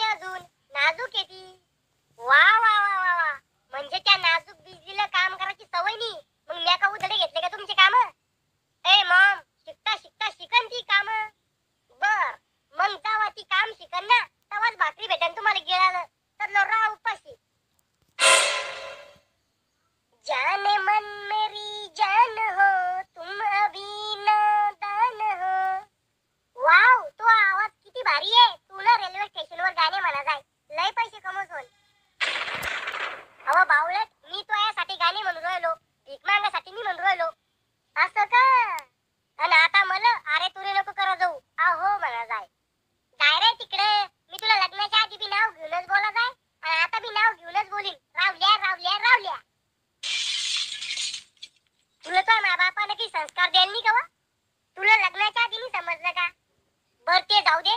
अजून नाजूक आहे ती. वा वा वा वा वा, म्हणजे त्या नाजूक बिजलीला काम करायची सवय नाही. मग मी का उधडे घेतले का तुमचे काम? ए मॉम, शिकता शिकता शिकन ती काम. बर, मग जेव्हा ती काम शिकन ना तेव्हाच भाकरी भेटन तुम्हाला गिळालं. तर राहा उपाशी. जाने मन मेरी जान हो, तुम अभी नादान हो. वाव, तो आवाज किती भारी आहे. तू ना रेल्वे स्टेशनवर गाणे म्हणा जाय, लय पैसे कमवतोय. अहो बावळट, मी तो यासाठी गाणे म्हणून राहिलो, भीक मागण्यासाठी मी म्हणून राहिलो. असं का? आणि आता मला अरे तुरे नको करा जाऊ, अहो म्हणा जाय. जाय रे तिकडे. मी तुला लग्नाच्या आधी बी नाव घेऊनच बोला जाय, आणि आता बी नाव घेऊनच बोलीन. रावल्या रावल्या रावल्या. तुला तर माझ्या बापाने काही संस्कार द्यायला नाही का वा? तुला लग्नाच्या आधी नाही समजलं का? बर ते जाऊ दे,